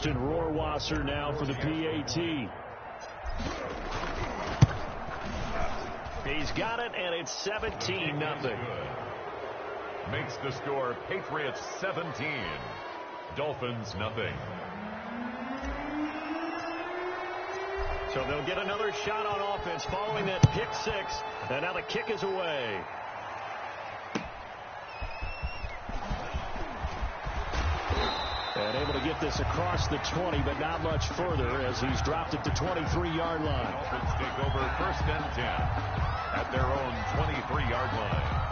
Justin Rohrwasser now for the PAT. He's got it, and it's 17-0. Makes the score Patriots 17, Dolphins nothing. So they'll get another shot on offense following that pick six, and now the kick is away. And able to get this across the 20, but not much further as he's dropped it to 23-yard line. Dolphins take over 1st and 10 at their own 23-yard line.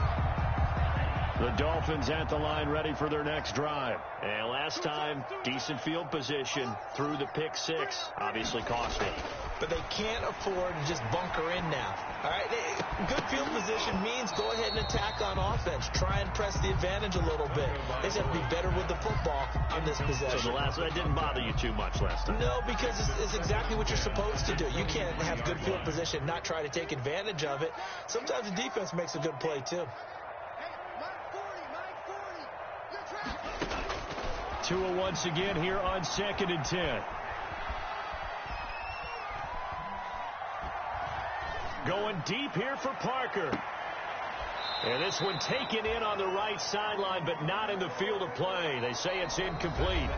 The Dolphins at the line ready for their next drive. And last time, decent field position through the pick six. Obviously costly. But they can't afford to just bunker in now. All right, good field position means go ahead and attack on offense. Try and press the advantage a little bit. They just have to be better with the football on this possession. So that didn't bother you too much last time? No, because it's exactly what you're supposed to do. You can't have good field position and not try to take advantage of it. Sometimes the defense makes a good play, too. Tua once again here on 2nd and 10. Going deep here for Parker. And this one taken in on the right sideline, but not in the field of play. They say it's incomplete.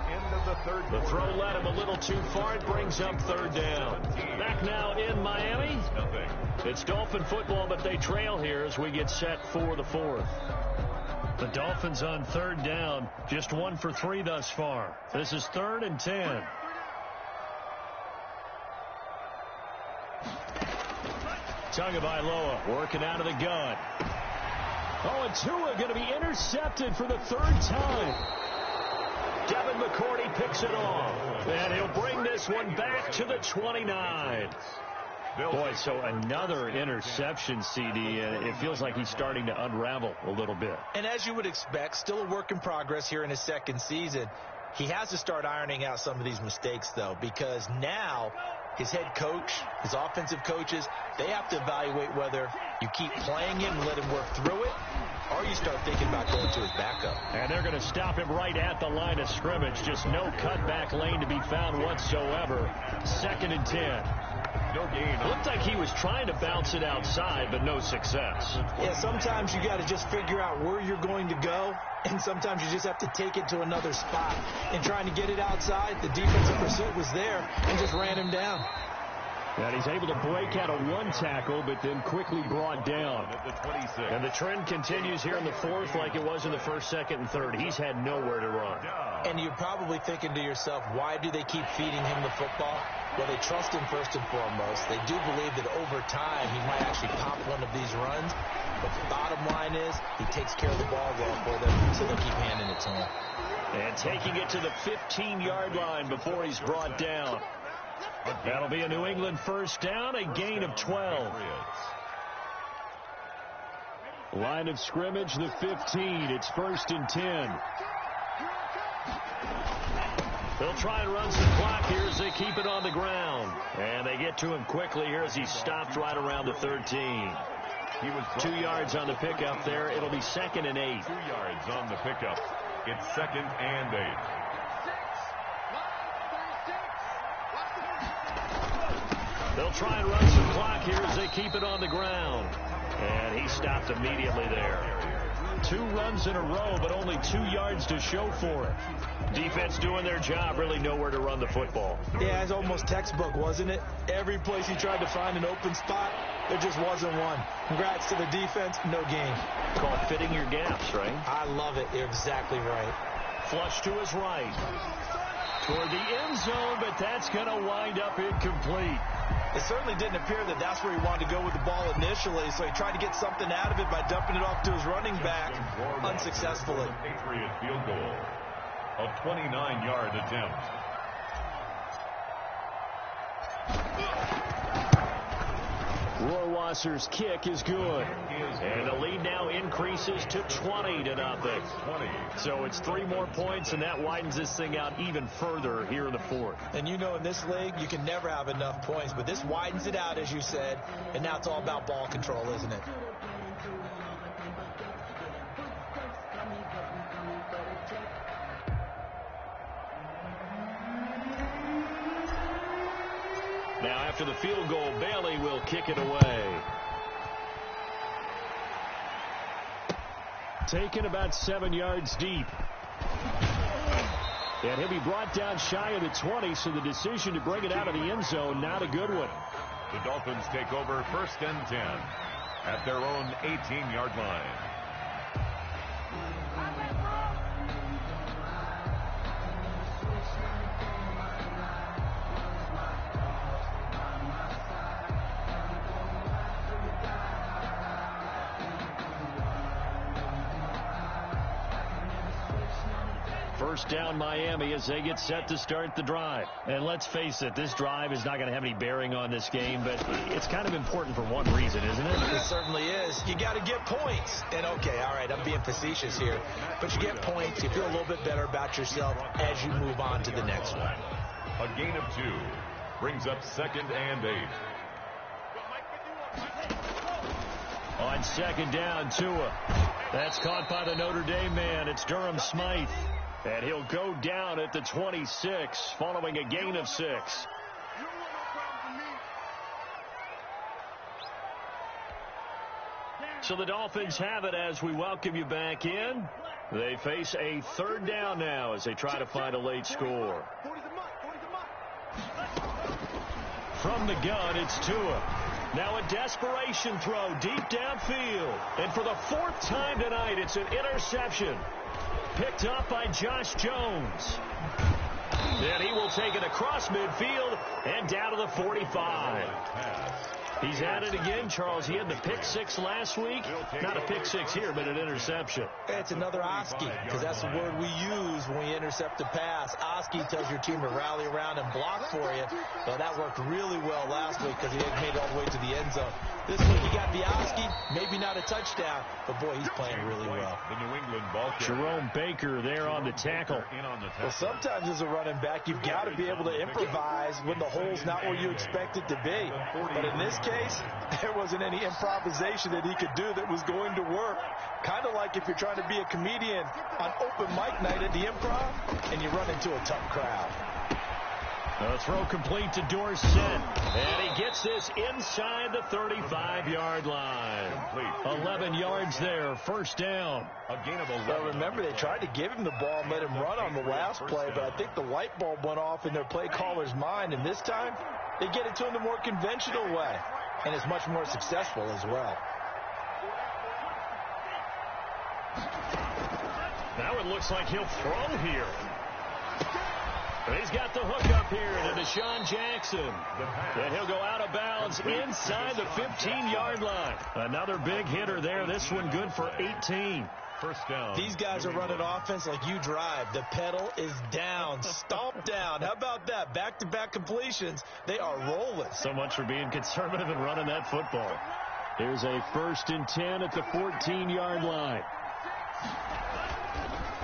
The throw led him a little too far. It brings up 3rd down. Back now in Miami. It's Dolphin football, but they trail here as we get set for the 4th. The Dolphins on 3rd down, just 1 for 3 thus far. This is 3rd and 10. Tagovailoa working out of the gun. Oh, and Tua going to be intercepted for the 3rd time. Devin McCourty picks it off, and he'll bring this one back to the 29. Boy, so another interception, CD, and it feels like he's starting to unravel a little bit. And as you would expect, still a work in progress here in his 2nd season. He has to start ironing out some of these mistakes, though, because now his head coach, his offensive coaches, they have to evaluate whether you keep playing him and let him work through it, or you start thinking about going to his backup. And they're going to stop him right at the line of scrimmage. Just no cutback lane to be found whatsoever. 2nd and 10. No gain. Looked like he was trying to bounce it outside, but no success. Yeah, sometimes you got to just figure out where you're going to go, and sometimes you just have to take it to another spot. And trying to get it outside, the defensive pursuit was there and just ran him down. And he's able to break out of 1 tackle, but then quickly brought down. And the trend continues here in the 4th like it was in the 1st, 2nd, and 3rd. He's had nowhere to run. And you're probably thinking to yourself, why do they keep feeding him the football? Well, they trust him first and foremost. They do believe that over time he might actually pop one of these runs. But the bottom line is he takes care of the ball well for them, so they'll keep handing it to him. And taking it to the 15-yard line before he's brought down. That'll be a New England 1st down, a gain of 12. Line of scrimmage, the 15. It's 1st and 10. They'll try and run some clock here as they keep it on the ground. And they get to him quickly here as he stopped right around the 13. He was 2 yards on the pickup there. It'll be 2nd and 8. 2 yards on the pickup. It's 2nd and 8. They'll try and run some clock here as they keep it on the ground. And he stopped immediately there. 2 runs in a row, but only 2 yards to show for it. Defense doing their job, really nowhere to run the football. Yeah, it's almost textbook, wasn't it? Every place he tried to find an open spot, there just wasn't one. Congrats to the defense, no gain. Called fitting your gaps, right? I love it. You're exactly right. Flush to his right. Toward the end zone, but that's going to wind up incomplete. It certainly didn't appear that that's where he wanted to go with the ball initially, so he tried to get something out of it by dumping it off to his running back unsuccessfully. Patriot field goal. A 29-yard attempt. Rohrwasser's kick is good. And the lead now increases to 20-0. So it's 3 more points, and that widens this thing out even further here in the 4th. And you know, in this league, you can never have enough points, but this widens it out, as you said, and now it's all about ball control, isn't it? Now after the field goal, Bailey will kick it away. Taken about 7 yards deep. And he'll be brought down shy of the 20, so the decision to bring it out of the end zone, not a good one. The Dolphins take over 1st and 10 at their own 18-yard line. First down Miami as they get set to start the drive. And let's face it, this drive is not going to have any bearing on this game, but it's kind of important for one reason, isn't it? It certainly is. You got to get points. And okay, all right, I'm being facetious here, but you get points, you feel a little bit better about yourself as you move on to the next one. A gain of 2 brings up 2nd and 8. On 2nd down, Tua. That's caught by the Notre Dame man. It's Durham Smythe. And he'll go down at the 26 following a gain of 6. So the Dolphins have it as we welcome you back in. They face a 3rd down now as they try to find a late score. From the gun, it's Tua. Now a desperation throw deep downfield. And for the 4th time tonight, it's an interception. Picked up by Josh Jones. Then he will take it across midfield and down to the 45. He's at it again, Charles. He had the pick 6 last week. Not a pick 6 here, but an interception. It's another Oski, because that's the word we use when we intercept a pass. Oski tells your team to rally around and block for you. Well, that worked really well last week because he hadn't made it all the way to the end zone. This week he got the Oski, maybe not a touchdown, but boy, he's playing really well. The New England ball Jerome Baker there on the tackle. Well, sometimes as a running back, you've got to be able to improvise when the hole's not where you expect it to be. But in this case, there wasn't any improvisation that he could do that was going to work. Kind of like if you're trying to be a comedian on open mic night at the Improv and you run into a tough crowd. A throw complete to Dorsett, and he gets this inside the 35-yard line. 11 yards there, 1st down. A gain of 11. Well, remember, they tried to give him the ball and let him run on the last play, but I think the light bulb went off in their play caller's mind, and this time they get it to him the more conventional way, and it's much more successful as well. Now it looks like he'll throw here. He's got the hook up here to Deshaun Jackson. And he'll go out of bounds inside the 15-yard line. Another big hitter there. This one good for 18. 1st down. These guys are running offense like you drive. The pedal is down, stomp down. How about that? Back-to-back completions. They are rolling. So much for being conservative and running that football. Here's a 1st and 10 at the 14-yard line.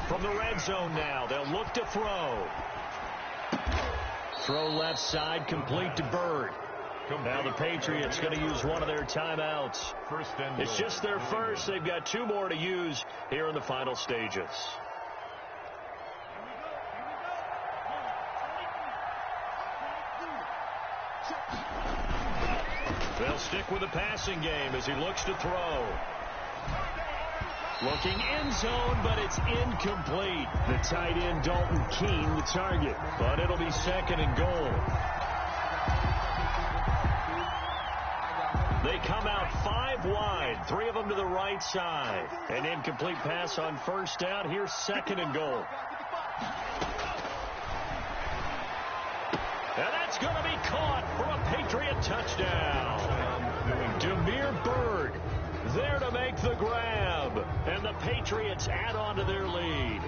From the red zone now, they'll look to throw. Throw left side, complete to Bird. Now the Patriots going to use one of their timeouts. It's just their first. They've got 2 more to use here in the final stages. They'll stick with the passing game as he looks to throw. Looking end zone, but it's incomplete. The tight end, Dalton Keene, the target. But it'll be 2nd and goal. They come out 5 wide, 3 of them to the right side. An incomplete pass on 1st down. Here's 2nd and goal. And that's going to be caught for a Patriot touchdown. Damiere Byrd there to make the grab. And the Patriots add on to their lead.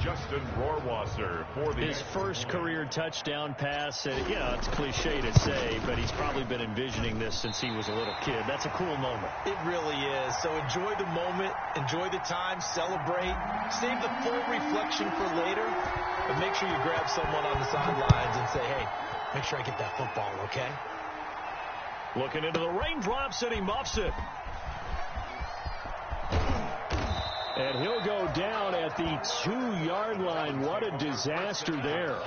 Justin Rohrwasser for his first career touchdown pass. Yeah, it's cliche to say, but he's probably been envisioning this since he was a little kid. That's a cool moment. It really is. So enjoy the moment, enjoy the time, celebrate, save the full reflection for later, but make sure you grab someone on the sidelines and say, hey, make sure I get that football, okay? Looking into the raindrops, and he muffs it. And he'll go down at the 2-yard line. What a disaster there.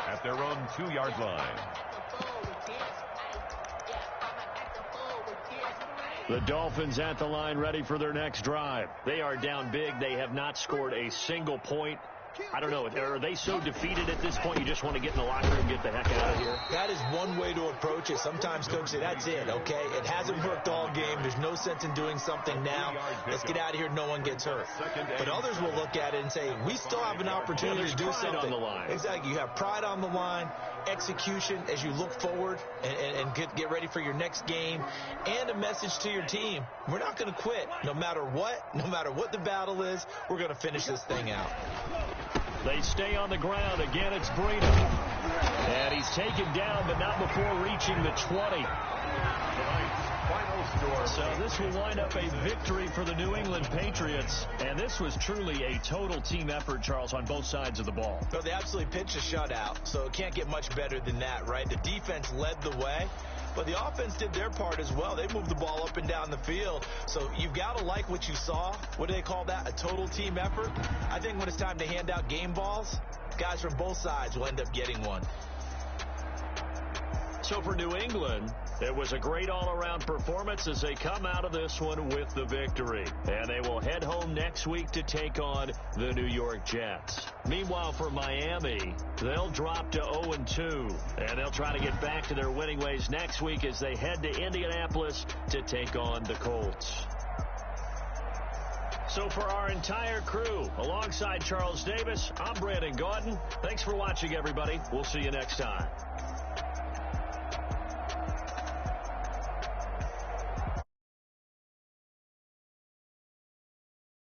At their own 2-yard line. The Dolphins at the line, ready for their next drive. They are down big. They have not scored a single point. I don't know. Are they so defeated at this point you just want to get in the locker room and get the heck out of here? That is one way to approach it. Sometimes coaches say, that's it, okay? It hasn't worked all game. There's no sense in doing something now. Let's get out of here. No one gets hurt. But others will look at it and say, we still have an opportunity to do something. On the line. Exactly. You have pride on the line, execution as you look forward and get ready for your next game, and a message to your team. We're not going to quit. No matter what the battle is, we're going to finish this thing out. They stay on the ground. Again, it's Breida. And he's taken down, but not before reaching the 20. So this will wind up a victory for the New England Patriots. And this was truly a total team effort, Charles, on both sides of the ball. No, they absolutely pitched a shutout, so it can't get much better than that, right? The defense led the way, but the offense did their part as well. They moved the ball up and down the field. So you've got to like what you saw. What do they call that? A total team effort? I think when it's time to hand out game balls, guys from both sides will end up getting one. So for New England, it was a great all-around performance as they come out of this one with the victory. And they will head home next week to take on the New York Jets. Meanwhile, for Miami, they'll drop to 0-2. And they'll try to get back to their winning ways next week as they head to Indianapolis to take on the Colts. So for our entire crew, alongside Charles Davis, I'm Brandon Gaudin. Thanks for watching, everybody. We'll see you next time.